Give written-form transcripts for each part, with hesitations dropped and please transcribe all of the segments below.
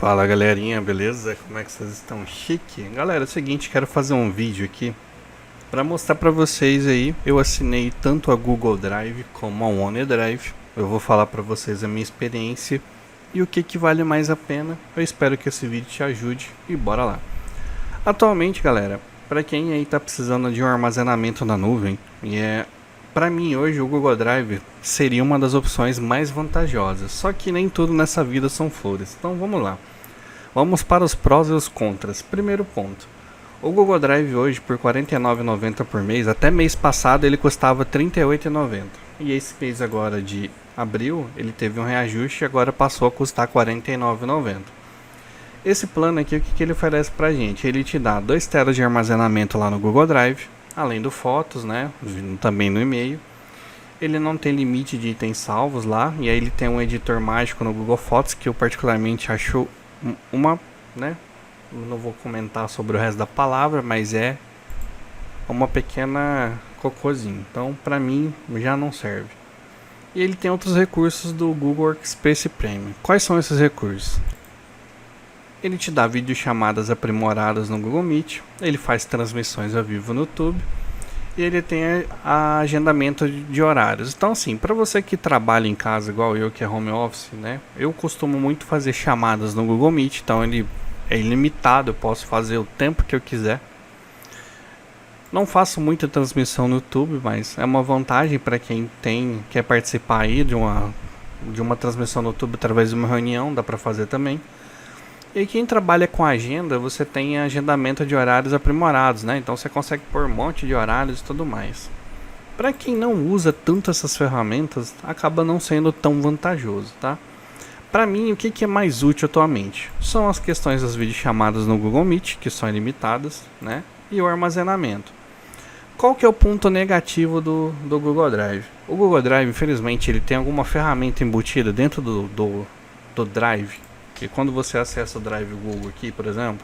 Fala galerinha, beleza? Como é que vocês estão? Chique? Galera, é o seguinte, quero fazer um vídeo aqui para mostrar para vocês aí. Eu assinei tanto a Google Drive como a OneDrive. Eu vou falar para vocês a minha experiência e o que vale mais a pena. Eu espero que esse vídeo te ajude e bora lá. Atualmente, galera, para quem aí tá precisando de um armazenamento na nuvem, para mim hoje o Google Drive seria uma das opções mais vantajosas. Só que nem tudo nessa vida são flores. Então vamos lá. Vamos para os prós e os contras. Primeiro ponto. O Google Drive hoje por R$ 49,90 por mês, até mês passado ele custava R$ 38,90. E esse mês agora de abril, ele teve um reajuste e agora passou a custar R$ 49,90. Esse plano aqui, o que ele oferece pra gente? Ele te dá 2 TB de armazenamento lá no Google Drive, além do fotos, né? Também no e-mail. Ele não tem limite de itens salvos lá, e aí ele tem um editor mágico no Google Fotos que eu particularmente acho né? Não vou comentar sobre o resto da palavra, mas é uma pequena cocôzinho. Então, pra mim, já não serve. E ele tem outros recursos do Google Workspace Premium. Quais são esses recursos? Ele te dá videochamadas aprimoradas no Google Meet, ele faz transmissões ao vivo no YouTube e ele tem agendamento de horários. Então assim, para você que trabalha em casa igual eu, que é home office, né? Eu costumo muito fazer chamadas no Google Meet, então ele é ilimitado, eu posso fazer o tempo que eu quiser. Não faço muita transmissão no YouTube, mas é uma vantagem para quem quer participar aí de uma transmissão no YouTube através de uma reunião, dá para fazer também. E quem trabalha com agenda, você tem agendamento de horários aprimorados, né? Então você consegue pôr um monte de horários e tudo mais. Para quem não usa tanto essas ferramentas, acaba não sendo tão vantajoso, tá? Para mim, o que é mais útil atualmente? São as questões das videochamadas no Google Meet, que são ilimitadas, né? E o armazenamento. Qual que é o ponto negativo do Google Drive? O Google Drive, infelizmente, ele tem alguma ferramenta embutida dentro do Drive. E quando você acessa o Drive Google aqui, por exemplo,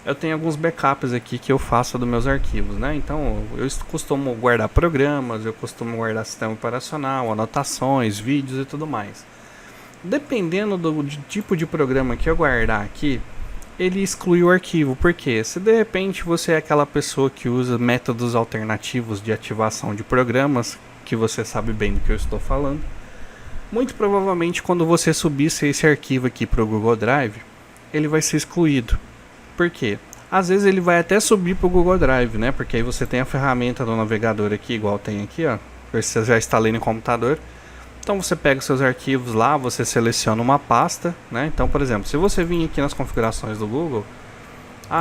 eu tenho alguns backups aqui que eu faço dos meus arquivos, né? Então eu costumo guardar programas, eu costumo guardar sistema operacional, anotações, vídeos e tudo mais. Dependendo do tipo de programa que eu guardar aqui, ele exclui o arquivo. Porque se de repente você é aquela pessoa que usa métodos alternativos de ativação de programas, que você sabe bem do que eu estou falando, muito provavelmente quando você subisse esse arquivo aqui para o Google Drive, ele vai ser excluído. Por quê? Às vezes ele vai até subir para o Google Drive, né? Porque aí você tem a ferramenta do navegador aqui, igual tem aqui, ó. Você já instalei no computador. Então você pega os seus arquivos lá, você seleciona uma pasta, né? Então, por exemplo, se você vir aqui nas configurações do Google,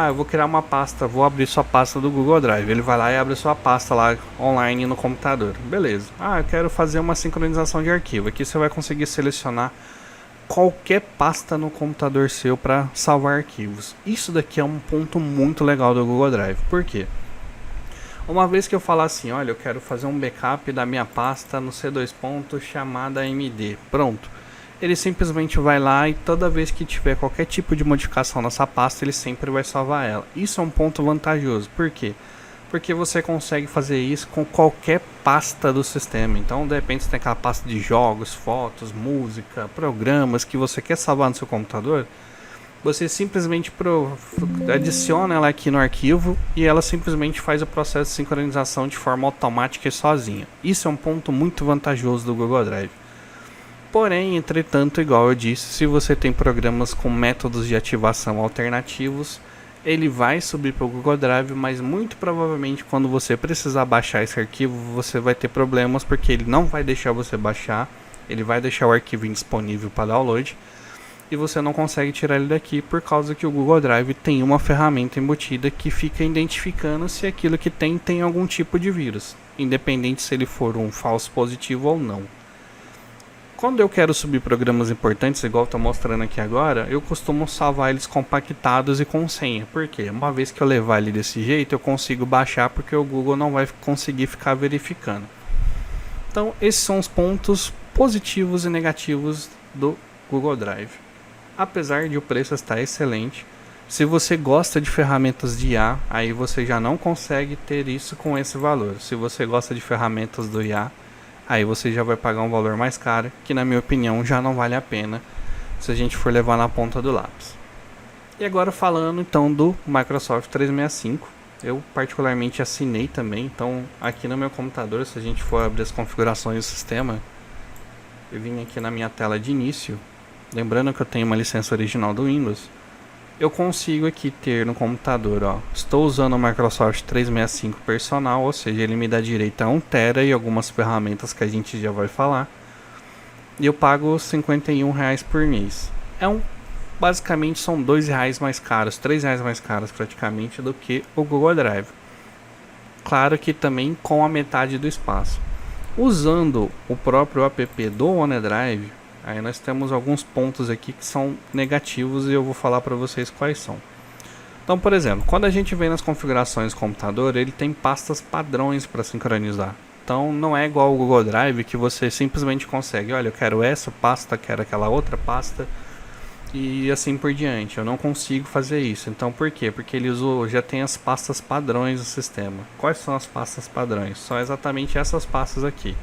eu vou criar uma pasta, vou abrir sua pasta do Google Drive. Ele vai lá e abre sua pasta lá online no computador. Beleza. Eu quero fazer uma sincronização de arquivo. Aqui você vai conseguir selecionar qualquer pasta no computador seu para salvar arquivos. Isso daqui é um ponto muito legal do Google Drive. Por quê? Uma vez que eu falar assim, olha, eu quero fazer um backup da minha pasta no C2 chamada MD. Pronto. Ele simplesmente vai lá e toda vez que tiver qualquer tipo de modificação nessa pasta, ele sempre vai salvar ela. Isso é um ponto vantajoso. Por quê? Porque você consegue fazer isso com qualquer pasta do sistema. Então, de repente, você tem aquela pasta de jogos, fotos, música, programas que você quer salvar no seu computador. Você simplesmente adiciona ela aqui no arquivo e ela simplesmente faz o processo de sincronização de forma automática e sozinha. Isso é um ponto muito vantajoso do Google Drive. Porém, entretanto, igual eu disse, se você tem programas com métodos de ativação alternativos, ele vai subir para o Google Drive, mas muito provavelmente quando você precisar baixar esse arquivo, você vai ter problemas porque ele não vai deixar você baixar, ele vai deixar o arquivo indisponível para download e você não consegue tirar ele daqui por causa que o Google Drive tem uma ferramenta embutida que fica identificando se aquilo que tem algum tipo de vírus, independente se ele for um falso positivo ou não. Quando eu quero subir programas importantes, igual estou mostrando aqui agora, eu costumo salvar eles compactados e com senha. Por quê? Uma vez que eu levar ele desse jeito, eu consigo baixar porque o Google não vai conseguir ficar verificando. Então, esses são os pontos positivos e negativos do Google Drive. Apesar de o preço estar excelente, se você gosta de ferramentas de IA, aí você já não consegue ter isso com esse valor. Se você gosta de ferramentas do IA, aí você já vai pagar um valor mais caro, que na minha opinião já não vale a pena se a gente for levar na ponta do lápis. E agora falando então do Microsoft 365, eu particularmente assinei também, então aqui no meu computador, se a gente for abrir as configurações do sistema, eu vim aqui na minha tela de início, lembrando que eu tenho uma licença original do Windows, eu consigo aqui ter no computador, ó, estou usando o Microsoft 365 personal, ou seja, ele me dá direito a 1 TB e algumas ferramentas que a gente já vai falar, e eu pago R$51 por mês. Basicamente são R$2 mais caros, R$3 mais caros praticamente do que o Google Drive. Claro que também com a metade do espaço. Usando o próprio app do OneDrive, aí nós temos alguns pontos aqui que são negativos e eu vou falar para vocês quais são. Então, por exemplo, quando a gente vem nas configurações do computador, ele tem pastas padrões para sincronizar. Então não é igual ao Google Drive que você simplesmente consegue, olha, eu quero essa pasta, quero aquela outra pasta e assim por diante. Eu não consigo fazer isso. Então por quê? Porque ele já tem as pastas padrões do sistema. Quais são as pastas padrões? São exatamente essas pastas aqui.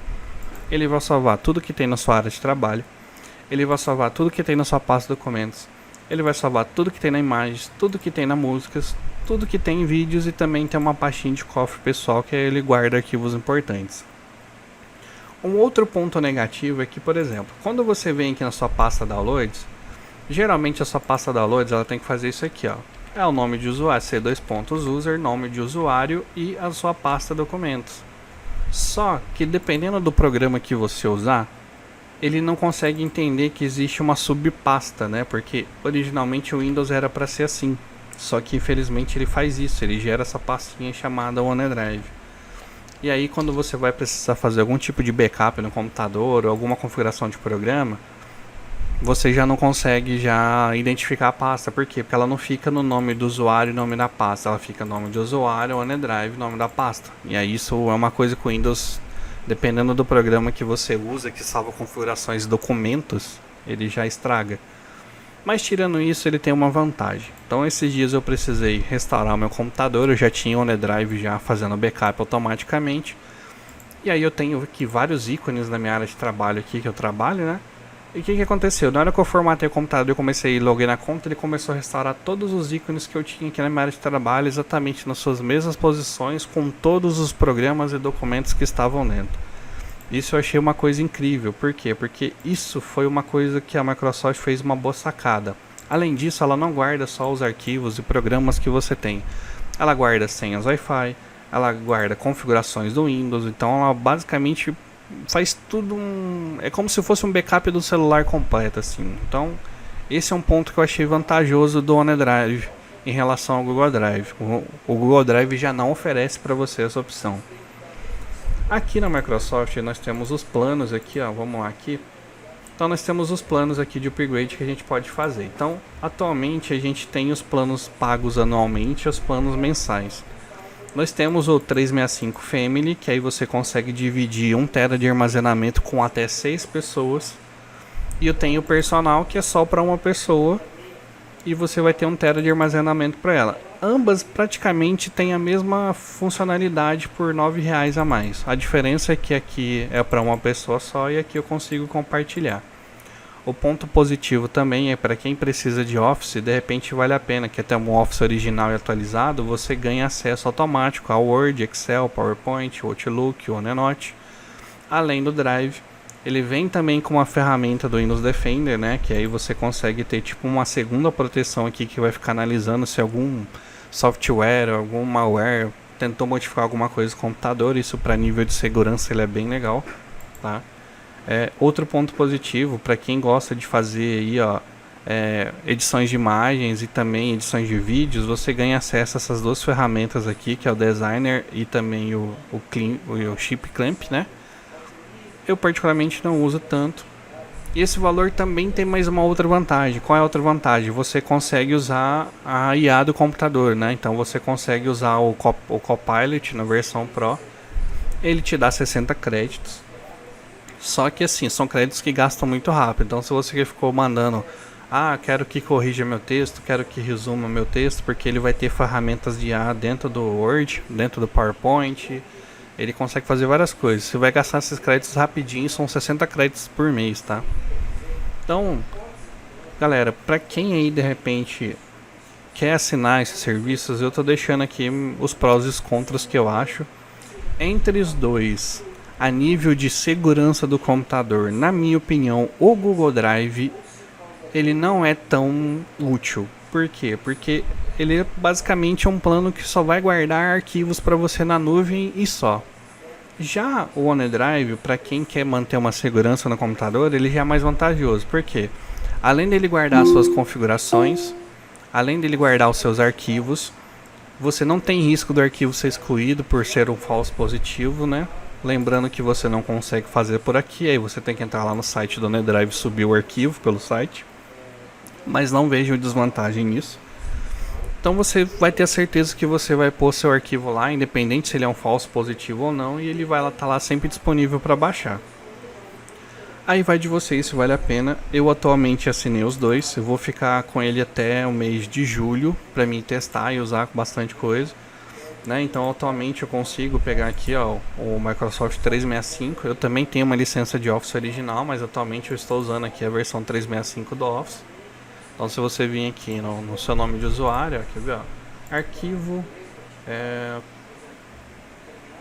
Ele vai salvar tudo que tem na sua área de trabalho. Ele vai salvar tudo que tem na sua pasta de documentos. Ele vai salvar tudo que tem na imagens, tudo que tem na músicas, tudo que tem em vídeos e também tem uma pastinha de cofre pessoal que ele guarda arquivos importantes. Um outro ponto negativo é que, por exemplo, quando você vem aqui na sua pasta Downloads, geralmente a sua pasta Downloads ela tem que fazer isso aqui, ó. É o nome de usuário, C2.user, nome de usuário e a sua pasta documentos. Só que dependendo do programa que você usar, ele não consegue entender que existe uma subpasta, né? Porque originalmente o Windows era para ser assim. Só que infelizmente ele faz isso, ele gera essa pastinha chamada OneDrive. E aí quando você vai precisar fazer algum tipo de backup no computador ou alguma configuração de programa, você já não consegue já identificar a pasta. Por quê? Porque ela não fica no nome do usuário e nome da pasta, ela fica nome de usuário, OneDrive, nome da pasta. E aí isso é uma coisa que o Windows, dependendo do programa que você usa, que salva configurações e documentos, ele já estraga. Mas tirando isso, ele tem uma vantagem. Então esses dias eu precisei restaurar o meu computador, eu já tinha o OneDrive já fazendo backup automaticamente. E aí eu tenho aqui vários ícones na minha área de trabalho aqui que eu trabalho, né? E o que aconteceu? Na hora que eu formatei o computador e comecei a logar na conta, ele começou a restaurar todos os ícones que eu tinha aqui na minha área de trabalho, exatamente nas suas mesmas posições, com todos os programas e documentos que estavam dentro. Isso eu achei uma coisa incrível. Por quê? Porque isso foi uma coisa que a Microsoft fez uma boa sacada. Além disso, ela não guarda só os arquivos e programas que você tem. Ela guarda senhas Wi-Fi, ela guarda configurações do Windows, então ela basicamente faz tudo é como se fosse um backup do celular completo, assim. Então, esse é um ponto que eu achei vantajoso do OneDrive em relação ao Google Drive. O Google Drive já não oferece para você essa opção. Aqui na Microsoft nós temos os planos aqui, ó, vamos lá aqui. Então nós temos os planos aqui de upgrade que a gente pode fazer. Então, atualmente a gente tem os planos pagos anualmente e os planos mensais. Nós temos o 365 Family, que aí você consegue dividir 1 TB de armazenamento com até 6 pessoas. E eu tenho o personal, que é só para uma pessoa, e você vai ter 1 TB de armazenamento para ela. Ambas praticamente têm a mesma funcionalidade por R$9 a mais. A diferença é que aqui é para uma pessoa só e aqui eu consigo compartilhar. O ponto positivo também é para quem precisa de Office, de repente vale a pena que até um Office original e atualizado você ganhe acesso automático ao Word, Excel, PowerPoint, Outlook, OneNote, além do Drive. Ele vem também com uma ferramenta do Windows Defender, né, que aí você consegue ter tipo uma segunda proteção aqui que vai ficar analisando se algum software, algum malware tentou modificar alguma coisa no computador. Isso para nível de segurança ele é bem legal, tá? Outro ponto positivo para quem gosta de fazer aí, ó, edições de imagens e também edições de vídeos, você ganha acesso a essas duas ferramentas aqui, que é o Designer e também o Chip Clamp, né? Eu particularmente não uso tanto. E esse valor também tem mais uma outra vantagem. Qual é a outra vantagem? Você consegue usar a IA do computador, né? Então você consegue usar o Copilot na versão Pro. Ele te dá 60 créditos. Só que assim, são créditos que gastam muito rápido. Então se você ficou mandando, quero que corrija meu texto, quero que resuma meu texto, porque ele vai ter ferramentas de IA dentro do Word, dentro do PowerPoint. Ele consegue fazer várias coisas. Você vai gastar esses créditos rapidinho, são 60 créditos por mês, tá? Então, galera, para quem aí de repente quer assinar esses serviços, eu tô deixando aqui os prós e os contras que eu acho. Entre os dois, a nível de segurança do computador, na minha opinião, o Google Drive ele não é tão útil. Por quê? Porque ele basicamente é um plano que só vai guardar arquivos para você na nuvem e só. Já o OneDrive, para quem quer manter uma segurança no computador, ele já é mais vantajoso. Por quê? Além dele guardar suas configurações, além dele guardar os seus arquivos, você não tem risco do arquivo ser excluído por ser um falso positivo, né? Lembrando que você não consegue fazer por aqui, aí você tem que entrar lá no site do OneDrive e subir o arquivo pelo site. Mas não vejo desvantagem nisso. Então você vai ter a certeza que você vai pôr seu arquivo lá, independente se ele é um falso positivo ou não, e ele vai estar lá sempre disponível para baixar. Aí vai de você se vale a pena. Eu atualmente assinei os dois, eu vou ficar com ele até o mês de julho para mim testar e usar com bastante coisa, né? Então atualmente eu consigo pegar aqui, ó, o Microsoft 365. Eu também tenho uma licença de Office original, mas atualmente eu estou usando aqui a versão 365 do Office. Então se você vir aqui no seu nome de usuário, ó, quer ver, ó, arquivo,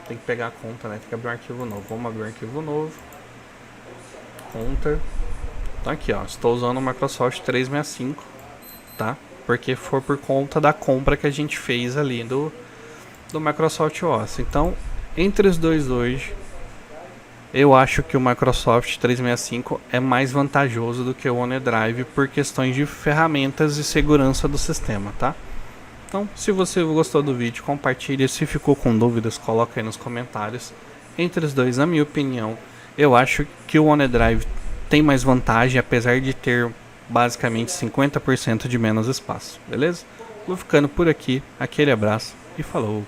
tem que pegar a conta, né? Tem que abrir um arquivo novo. Vamos abrir um arquivo novo. Conta. Tá aqui, ó. Estou usando o Microsoft 365, tá? Porque foi por conta da compra que a gente fez ali do Microsoft Office. Então, entre os dois hoje, eu acho que o Microsoft 365 é mais vantajoso do que o OneDrive por questões de ferramentas e segurança do sistema, tá? Então, se você gostou do vídeo, compartilhe. Se ficou com dúvidas, coloca aí nos comentários. Entre os dois, na minha opinião, eu acho que o OneDrive tem mais vantagem, apesar de ter basicamente 50% de menos espaço, beleza? Vou ficando por aqui, aquele abraço e falou!